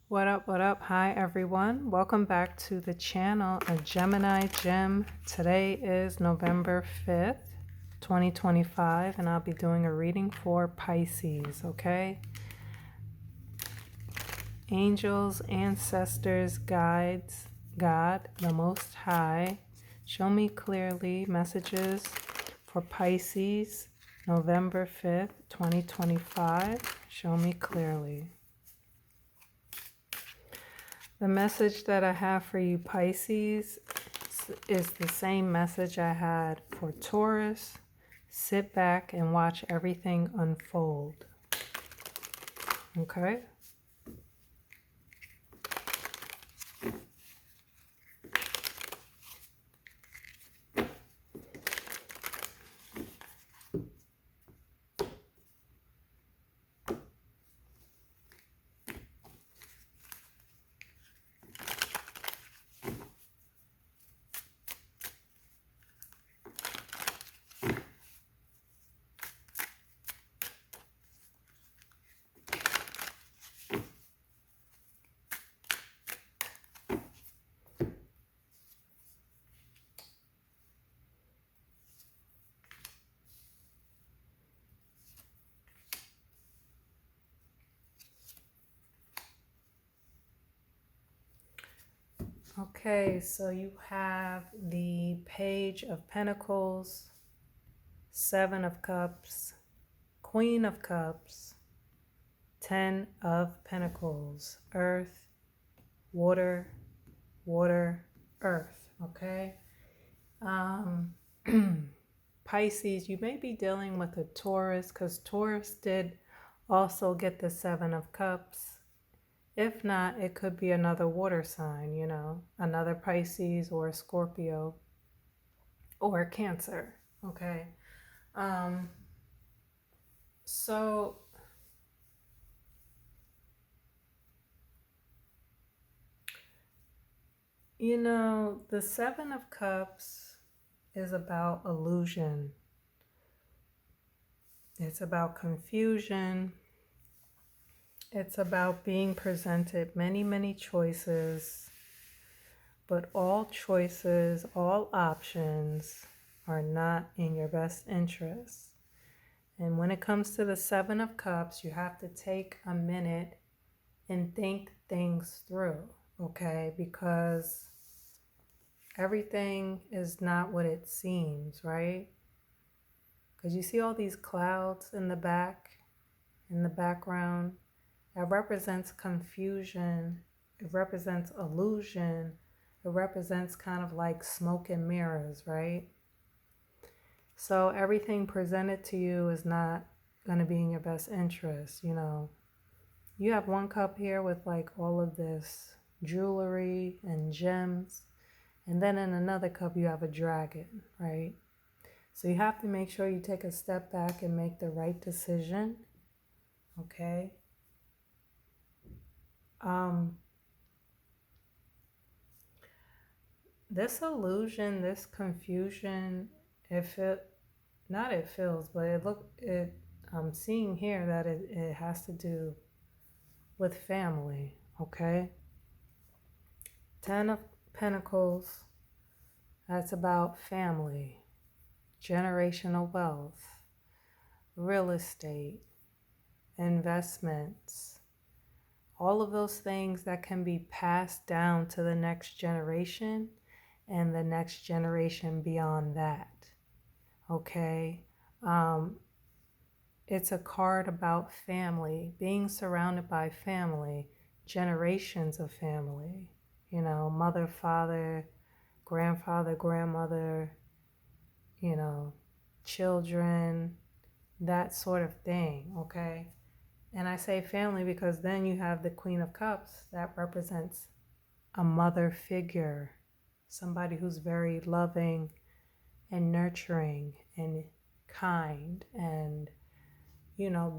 What up, what up? Hi, everyone. Welcome back to the channel, A Gemini Gem. Today is November 5th, 2025, and I'll be doing a reading for Pisces, okay? Angels, ancestors, guides, God, the Most High, show me clearly messages for Pisces, November 5th, 2025. Show me clearly. The message that I have for you, Pisces, is the same message I had for Taurus. Sit back and watch everything unfold. Okay? Okay, so you have the Page of Pentacles, Seven of Cups, Queen of Cups, Ten of Pentacles, Earth, Water, Water, Earth, okay? Pisces, you may be dealing with a Taurus because Taurus did also get the Seven of Cups. If not, it could be another water sign, another Pisces or a Scorpio or a Cancer, okay? So the Seven of Cups is about illusion. It's about confusion. It's about being presented many, many choices, but all choices, all options are not in your best interest. And when it comes to the Seven of Cups, you have to take a minute and think things through, okay? Because everything is not what it seems, right? Because you see all these clouds in the background. It represents confusion. It represents illusion. It represents kind of like smoke and mirrors, right? So everything presented to you is not going to be in your best interest, You have one cup here with like all of this jewelry and gems. And then in another cup, you have a dragon, right? So you have to make sure you take a step back and make the right decision, okay? This illusion, this confusion, I'm seeing here that it has to do with family, okay? Ten of Pentacles, that's about family, generational wealth, real estate, investments, all of those things that can be passed down to the next generation and the next generation beyond that, okay? It's a card about family, being surrounded by family, generations of family, mother, father, grandfather, grandmother, children, that sort of thing, okay? And I say family because then you have the Queen of Cups that represents a mother figure, somebody who's very loving and nurturing and kind and,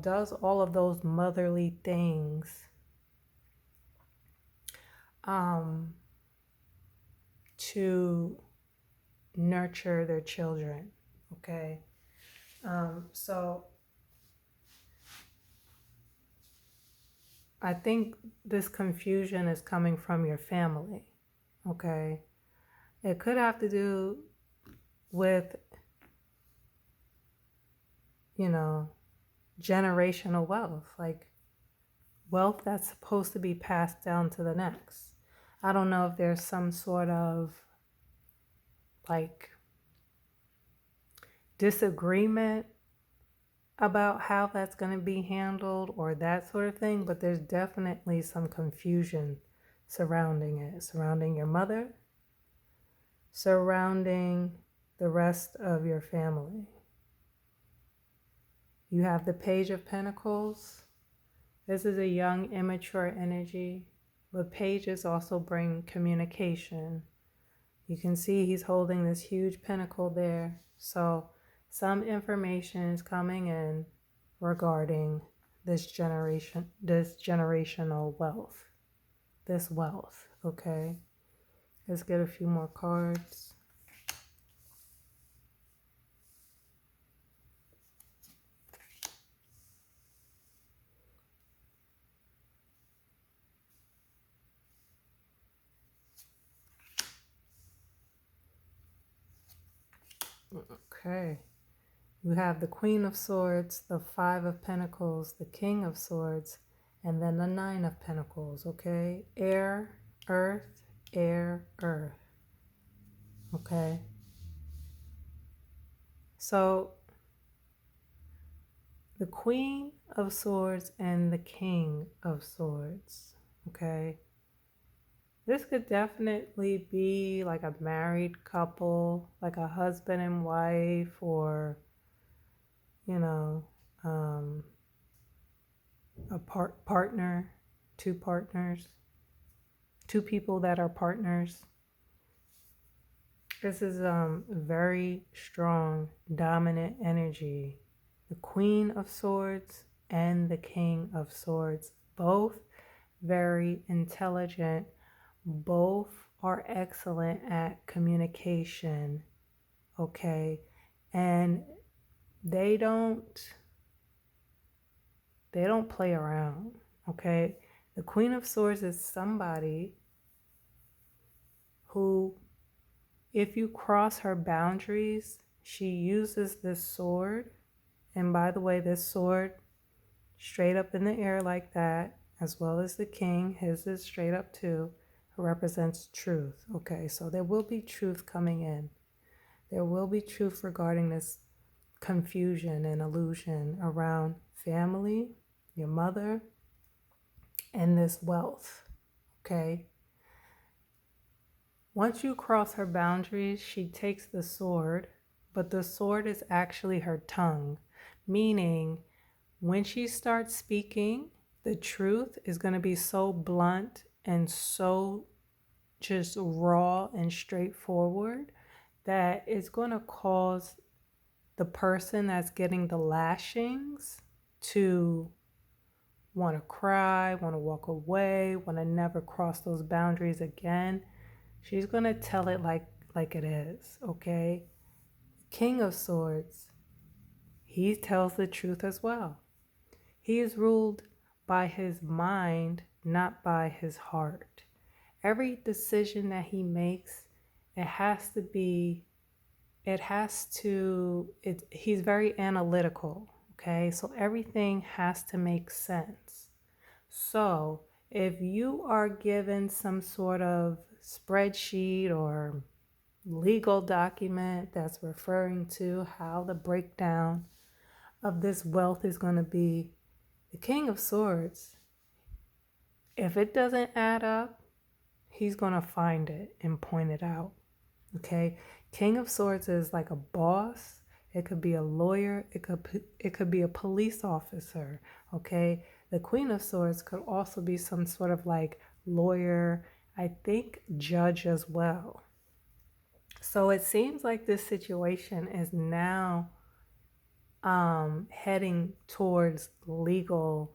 does all of those motherly things to nurture their children, okay? So I think this confusion is coming from your family, okay? It could have to do with, you know, generational wealth, like wealth that's supposed to be passed down to the next. I don't know if there's some sort of like disagreement about how that's going to be handled or that sort of thing, but there's definitely some confusion surrounding it, surrounding your mother, surrounding the rest of your family. You have the Page of Pentacles. This is a young, immature energy, but pages also bring communication. You can see he's holding this huge pentacle there. So some information is coming in regarding this generational wealth, this wealth, okay? Let's get a few more cards. Okay. You have the Queen of Swords, the Five of Pentacles, the King of Swords, and then the Nine of Pentacles, okay? Air, earth, air, earth, okay? So the Queen of Swords and the King of Swords, okay? This could definitely be like a married couple, like a husband and wife, or, you know, a partner, two partners, two people that are partners. This is very strong, dominant energy. The Queen of Swords and the King of Swords, both very intelligent, both are excellent at communication, okay? And they don't play around, okay? The Queen of Swords is somebody who, if you cross her boundaries, she uses this sword. And by the way, this sword straight up in the air like that, as well as the king, his is straight up too, represents truth. Okay, so there will be truth coming in. There will be truth regarding this confusion and illusion around family, your mother, and this wealth. Okay. Once you cross her boundaries, she takes the sword, but the sword is actually her tongue, meaning when she starts speaking, the truth is going to be so blunt and so just raw and straightforward that it's going to cause the person that's getting the lashings to want to cry, want to walk away, want to never cross those boundaries again. She's going to tell it like it is, okay? King of Swords, he tells the truth as well. He is ruled by his mind, not by his heart. Every decision that he makes, he's very analytical, okay? So everything has to make sense. So if you are given some sort of spreadsheet or legal document that's referring to how the breakdown of this wealth is going to be, the King of Swords, if it doesn't add up, he's going to find it and point it out. Okay? King of Swords is like a boss. It could be a lawyer. It could be a police officer. Okay? The Queen of Swords could also be some sort of like lawyer, I think judge as well. So it seems like this situation is now heading towards legal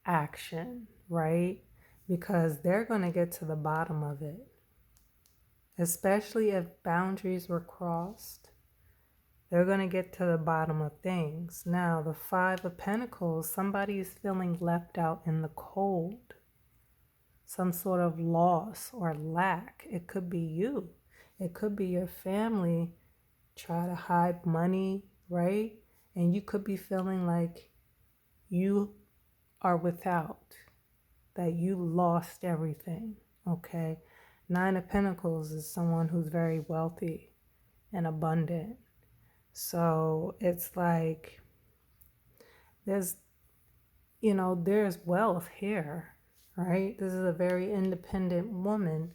action, right? Because they're going to get to the bottom of it. Especially if boundaries were crossed, They're going to get to the bottom of things. Now, the Five of Pentacles, somebody is feeling left out in the cold. Some sort of loss or lack. It could be you. It could be your family try to hide money, right? And you could be feeling like you are without, that you lost everything, okay? Nine of Pentacles is someone who's very wealthy and abundant. So it's like there's wealth here, right? This is a very independent woman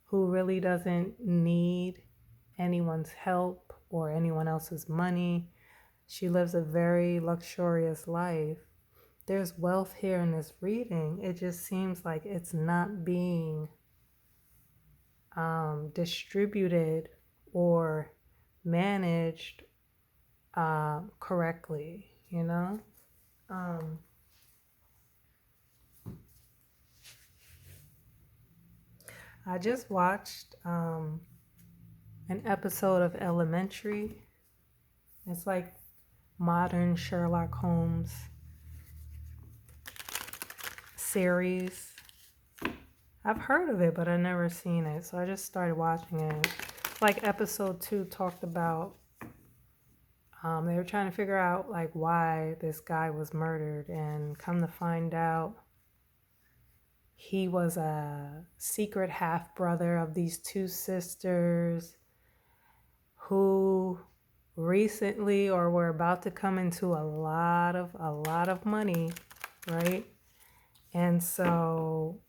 who really doesn't need anyone's help or anyone else's money. She lives a very luxurious life. There's wealth here in this reading. It just seems like it's not being distributed or managed correctly, you know? I just watched an episode of Elementary. It's like modern Sherlock Holmes series. I've heard of it, but I've never seen it. So I just started watching it. Like episode 2 talked about, they were trying to figure out like why this guy was murdered, and come to find out he was a secret half brother of these two sisters who recently or were about to come into a lot of money, right? And so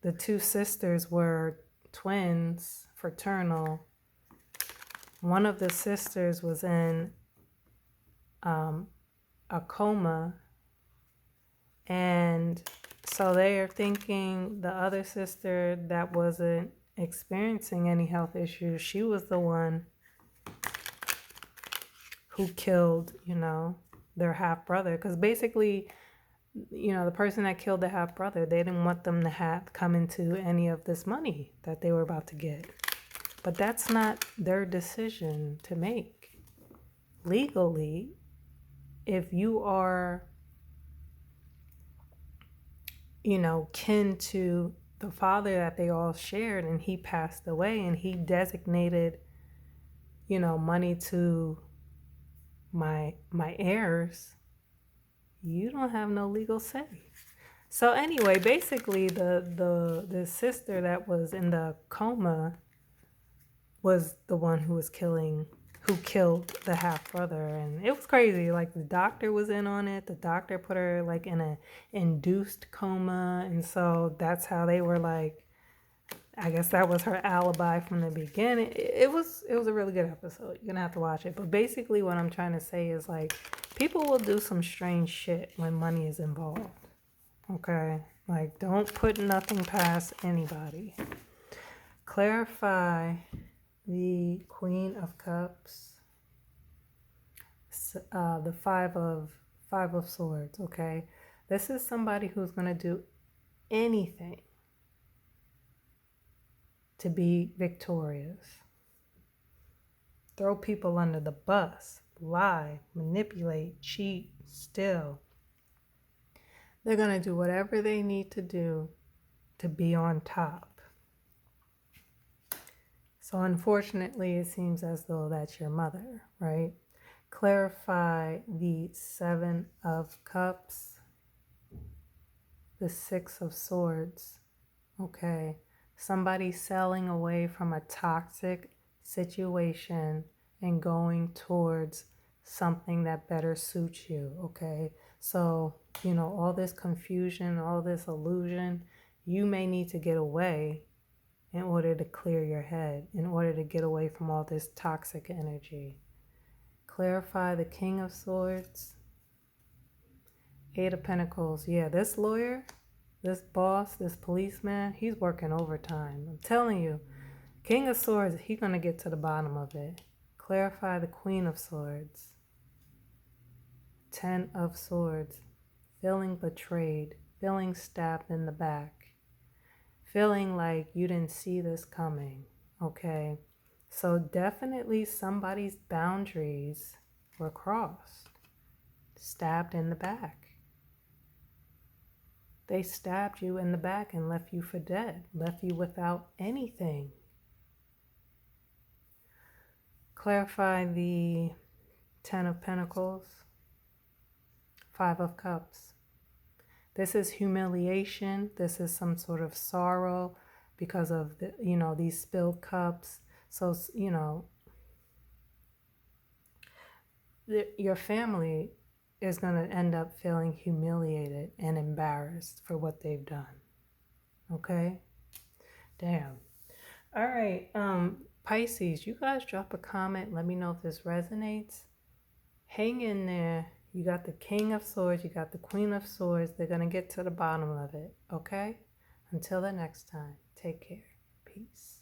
the two sisters were twins, fraternal. One of the sisters was in a coma, and so they are thinking the other sister that wasn't experiencing any health issues, she was the one who killed, their half brother. Because basically, the person that killed the half brother, they didn't want them to come into any of this money that they were about to get. But that's not their decision to make. Legally, if you are, kin to the father that they all shared and he passed away and he designated, money to my heirs, you don't have no legal say. So anyway, basically the sister that was in the coma was the one who killed the half brother. And it was crazy. Like the doctor was in on it. The doctor put her like in a induced coma, and so that's how they were like, I guess that was her alibi from the beginning. It was a really good episode. You're gonna have to watch it. But basically what I'm trying to say is like people will do some strange shit when money is involved. Okay? Like don't put nothing past anybody. Clarify the Queen of Cups, the Five of Swords, okay? This is somebody who's going to do anything to be victorious. Throw people under the bus, lie, manipulate, cheat, steal. They're going to do whatever they need to do to be on top. So unfortunately, it seems as though that's your mother, right? Clarify the Seven of Cups, the Six of Swords, okay? Somebody selling away from a toxic situation and going towards something that better suits you, okay? So, all this confusion, all this illusion, you may need to get away in order to clear your head, in order to get away from all this toxic energy. Clarify the King of Swords, Eight of Pentacles. Yeah, this lawyer, this boss, this policeman, he's working overtime. I'm telling you, King of Swords, he's going to get to the bottom of it. Clarify the Queen of Swords, Ten of Swords, feeling betrayed, feeling stabbed in the back. Feeling like you didn't see this coming, okay? So definitely somebody's boundaries were crossed, stabbed in the back. They stabbed you in the back and left you for dead, left you without anything. Clarify the Ten of Pentacles, Five of Cups. This is humiliation. This is some sort of sorrow because of the, these spilled cups. So, your family is going to end up feeling humiliated and embarrassed for what they've done. Okay? Damn. All right. Pisces, you guys drop a comment. Let me know if this resonates. Hang in there. You got the King of Swords. You got the Queen of Swords. They're going to get to the bottom of it. Okay? Until the next time, take care. Peace.